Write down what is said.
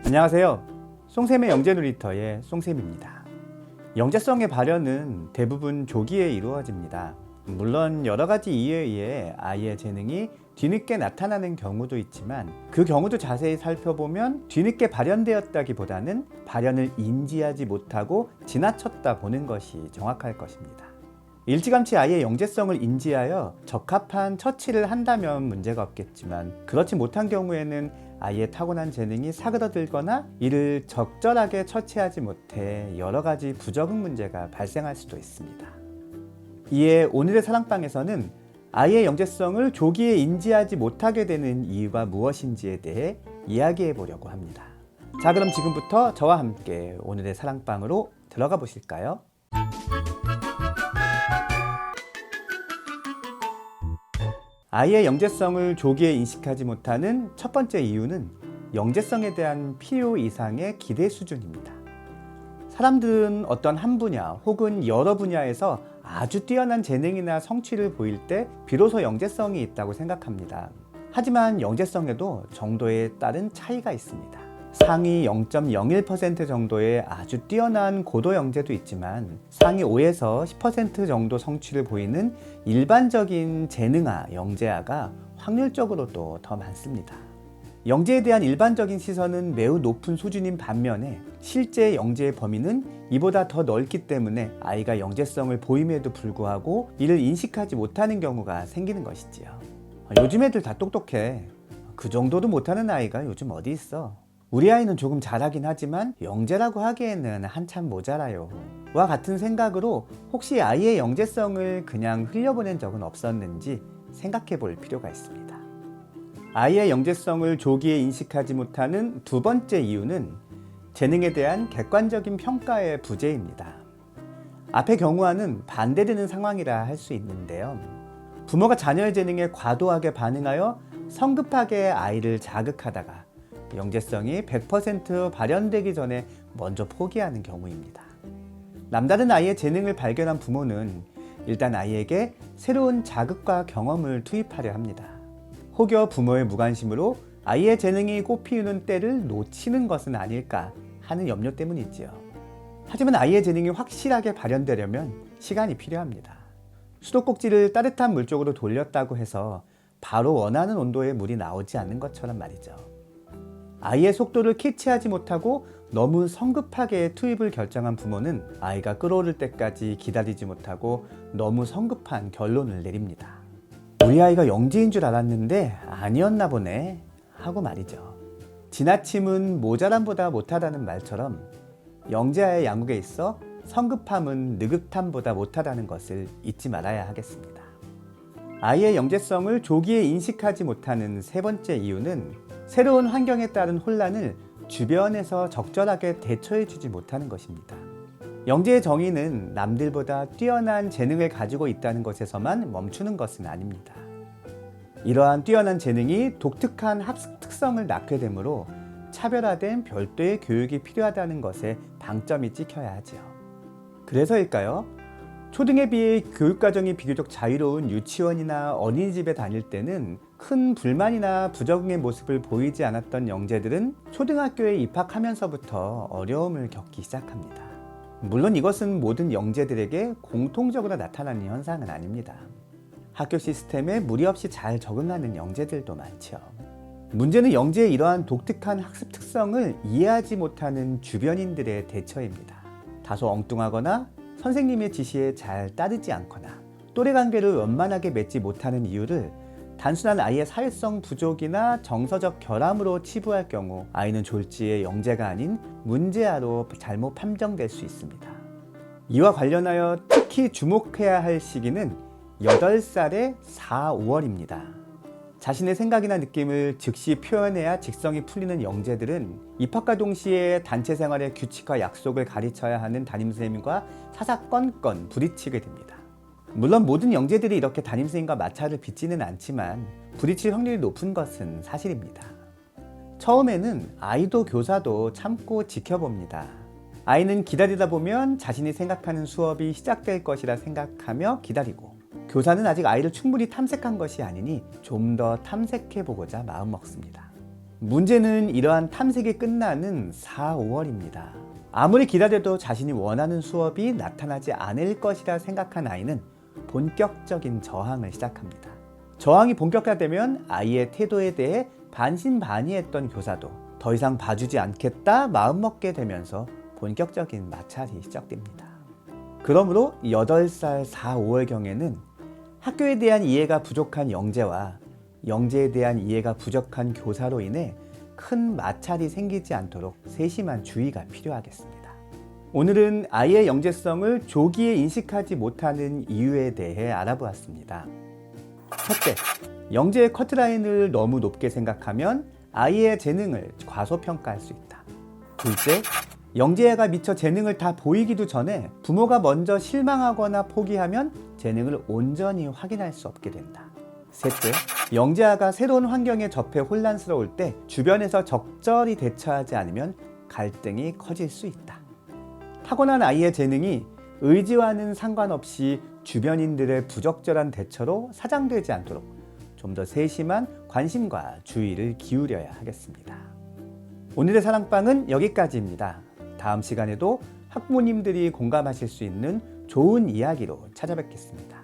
안녕하세요. 송샘의 영재놀이터의 송샘입니다. 영재성의 발현은 대부분 조기에 이루어집니다. 물론 여러 가지 이유에 의해 아이의 재능이 뒤늦게 나타나는 경우도 있지만 그 경우도 자세히 살펴보면 뒤늦게 발현되었다기보다는 발현을 인지하지 못하고 지나쳤다 보는 것이 정확할 것입니다. 일찌감치 아이의 영재성을 인지하여 적합한 처치를 한다면 문제가 없겠지만 그렇지 못한 경우에는 아이의 타고난 재능이 사그러들거나 이를 적절하게 처치하지 못해 여러 가지 부적응 문제가 발생할 수도 있습니다. 이에 오늘의 사랑방에서는 아이의 영재성을 조기에 인지하지 못하게 되는 이유가 무엇인지에 대해 이야기해 보려고 합니다. 자, 그럼 지금부터 저와 함께 오늘의 사랑방으로 들어가 보실까요? 아이의 영재성을 조기에 인식하지 못하는 첫 번째 이유는 영재성에 대한 필요 이상의 기대 수준입니다. 사람들은 어떤 한 분야 혹은 여러 분야에서 아주 뛰어난 재능이나 성취를 보일 때 비로소 영재성이 있다고 생각합니다. 하지만 영재성에도 정도에 따른 차이가 있습니다. 상위 0.01% 정도의 아주 뛰어난 고도 영재도 있지만 상위 5에서 10% 정도 성취를 보이는 일반적인 재능아, 영재아가 확률적으로도 더 많습니다. 영재에 대한 일반적인 시선은 매우 높은 수준인 반면에 실제 영재의 범위는 이보다 더 넓기 때문에 아이가 영재성을 보임에도 불구하고 이를 인식하지 못하는 경우가 생기는 것이지요. 요즘 애들 다 똑똑해. 그 정도도 못하는 아이가 요즘 어디 있어? 우리 아이는 조금 잘하긴 하지만 영재라고 하기에는 한참 모자라요. 와 같은 생각으로 혹시 아이의 영재성을 그냥 흘려보낸 적은 없었는지 생각해 볼 필요가 있습니다. 아이의 영재성을 조기에 인식하지 못하는 두 번째 이유는 재능에 대한 객관적인 평가의 부재입니다. 앞의 경우와는 반대되는 상황이라 할 수 있는데요. 부모가 자녀의 재능에 과도하게 반응하여 성급하게 아이를 자극하다가 영재성이 100% 발현되기 전에 먼저 포기하는 경우입니다. 남다른 아이의 재능을 발견한 부모는 일단 아이에게 새로운 자극과 경험을 투입하려 합니다. 혹여 부모의 무관심으로 아이의 재능이 꽃피우는 때를 놓치는 것은 아닐까 하는 염려 때문이지요. 하지만 아이의 재능이 확실하게 발현되려면 시간이 필요합니다. 수도꼭지를 따뜻한 물 쪽으로 돌렸다고 해서 바로 원하는 온도의 물이 나오지 않는 것처럼 말이죠. 아이의 속도를 캐치하지 못하고 너무 성급하게 투입을 결정한 부모는 아이가 끓어오를 때까지 기다리지 못하고 너무 성급한 결론을 내립니다. 우리 아이가 영재인 줄 알았는데 아니었나 보네 하고 말이죠. 지나침은 모자람보다 못하다는 말처럼 영재아의 양육에 있어 성급함은 느긋함보다 못하다는 것을 잊지 말아야 하겠습니다. 아이의 영재성을 조기에 인식하지 못하는 세 번째 이유는 새로운 환경에 따른 혼란을 주변에서 적절하게 대처해주지 못하는 것입니다. 영재의 정의는 남들보다 뛰어난 재능을 가지고 있다는 것에서만 멈추는 것은 아닙니다. 이러한 뛰어난 재능이 독특한 학습 특성을 낳게 되므로 차별화된 별도의 교육이 필요하다는 것에 방점이 찍혀야 하지요. 그래서일까요? 초등에 비해 교육과정이 비교적 자유로운 유치원이나 어린이집에 다닐 때는 큰 불만이나 부적응의 모습을 보이지 않았던 영재들은 초등학교에 입학하면서부터 어려움을 겪기 시작합니다. 물론 이것은 모든 영재들에게 공통적으로 나타나는 현상은 아닙니다. 학교 시스템에 무리 없이 잘 적응하는 영재들도 많죠. 문제는 영재의 이러한 독특한 학습 특성을 이해하지 못하는 주변인들의 대처입니다. 다소 엉뚱하거나 선생님의 지시에 잘 따르지 않거나 또래 관계를 원만하게 맺지 못하는 이유를 단순한 아이의 사회성 부족이나 정서적 결함으로 치부할 경우 아이는 졸지의 영재가 아닌 문제아로 잘못 판정될 수 있습니다. 이와 관련하여 특히 주목해야 할 시기는 8살의 4, 5월입니다. 자신의 생각이나 느낌을 즉시 표현해야 직성이 풀리는 영재들은 입학과 동시에 단체 생활의 규칙과 약속을 가르쳐야 하는 담임선생님과 사사건건 부딪히게 됩니다. 물론 모든 영재들이 이렇게 담임선생님과 마찰을 빚지는 않지만 부딪힐 확률이 높은 것은 사실입니다. 처음에는 아이도 교사도 참고 지켜봅니다. 아이는 기다리다 보면 자신이 생각하는 수업이 시작될 것이라 생각하며 기다리고, 교사는 아직 아이를 충분히 탐색한 것이 아니니 좀 더 탐색해보고자 마음먹습니다. 문제는 이러한 탐색이 끝나는 4, 5월입니다. 아무리 기다려도 자신이 원하는 수업이 나타나지 않을 것이라 생각한 아이는 본격적인 저항을 시작합니다. 저항이 본격화되면 아이의 태도에 대해 반신반의했던 교사도 더 이상 봐주지 않겠다 마음먹게 되면서 본격적인 마찰이 시작됩니다. 그러므로 8살 4, 5월경에는 학교에 대한 이해가 부족한 영재와 영재에 대한 이해가 부족한 교사로 인해 큰 마찰이 생기지 않도록 세심한 주의가 필요하겠습니다. 오늘은 아이의 영재성을 조기에 인식하지 못하는 이유에 대해 알아보았습니다. 첫째, 영재의 커트라인을 너무 높게 생각하면 아이의 재능을 과소평가할 수 있다. 둘째, 영재가 미처 재능을 다 보이기도 전에 부모가 먼저 실망하거나 포기하면 재능을 온전히 확인할 수 없게 된다. 셋째, 영재아가 새로운 환경에 접해 혼란스러울 때 주변에서 적절히 대처하지 않으면 갈등이 커질 수 있다. 타고난 아이의 재능이 의지와는 상관없이 주변인들의 부적절한 대처로 사장되지 않도록 좀 더 세심한 관심과 주의를 기울여야 하겠습니다. 오늘의 사랑방은 여기까지입니다. 다음 시간에도 학부모님들이 공감하실 수 있는 좋은 이야기로 찾아뵙겠습니다.